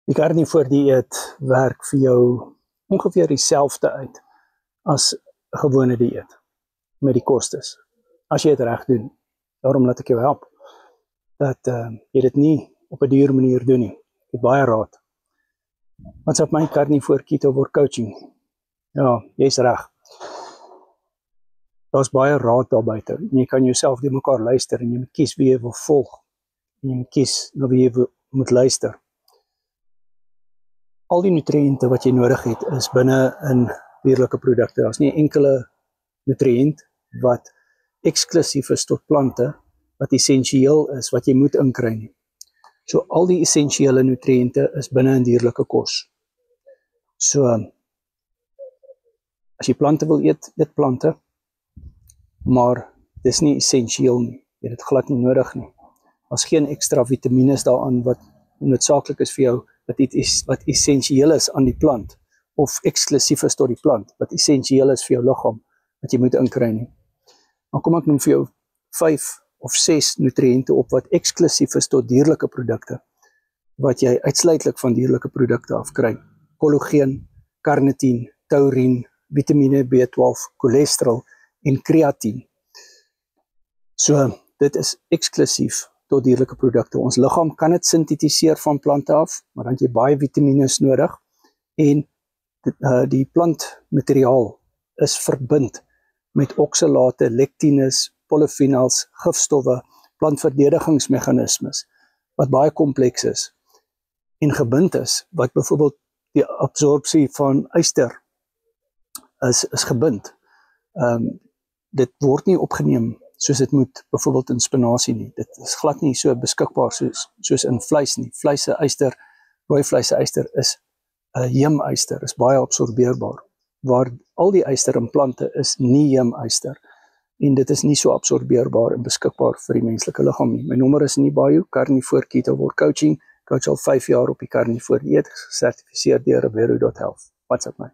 Die carnivore dieet werk vir jou ongeveer dieselfde uit as 'n gewone dieet met die kostes. As jy dit reg doen, daarom laat ek jou help dat jy dit nie op 'n duur manier doen nie. Ek het baie raad. Wat's op my carnivore keto coaching? Ja, jy's reg. Daar's baie raad daar buite. En jy kan jouself die mekaar luister en jy moet kies wie jy wil volg. En jy moet kies na wie jy moet luister. Al die nutriënte wat jy nodig het is binne in dierlike produkte. Daar's nie enkele nutriënt wat eksklusief is tot plante, wat essensieel is, wat jy moet inkry nie. So al die essensiële nutriënte is binne in dierlike kos. So as jy plante wil eet, eet plante, maar dis nie essensieel nie. Jy het dit glad nie nodig nie. Daar's geen ekstra vitamines daaraan wat noodsaaklik is vir jou, wat essensieel is aan die plant, of eksklusief is tot die plant, wat essensieel is vir jou liggaam, wat jy moet inkry nie. Dan kom ek noem vir jou 5 of 6 nutriënte op wat eksklusief is tot dierlike produkte, wat jy uitsluitlik van dierlike produkte afkry. Kollageen, carnitin, taurine, vitamine B12, cholesterol en kreatien. So, dit is eksklusief tot dierlike produkte. Ons liggaam kan dit sintetiseer van plante af, maar dan het jy baie vitamines nodig, en die plantmateriaal is verbind met oksalate, lektines, polyphenols, gifstowwe, plantverdedigingsmeganismes, wat baie kompleks is, en gebind is, wat byvoorbeeld die absorpsie van yster is gebind. Dit word nie opgeneem soos dit moet, byvoorbeeld in spinasie nie. Dit is glad nie so beskikbaar soos in vleis nie. Vleis se yster, rooi vleis se yster is heemyster, is baie absorbeerbaar, waar al die yster in plante is nie heemyster, en dit is nie so absorbeerbaar en beskikbaar vir die menslike liggaam nie. My nommer is Nibayo, Carnivore Keto Coaching, coach al 5 jaar op die carnivore dieet, gesertifiseer deur Revero.health. What's up, man?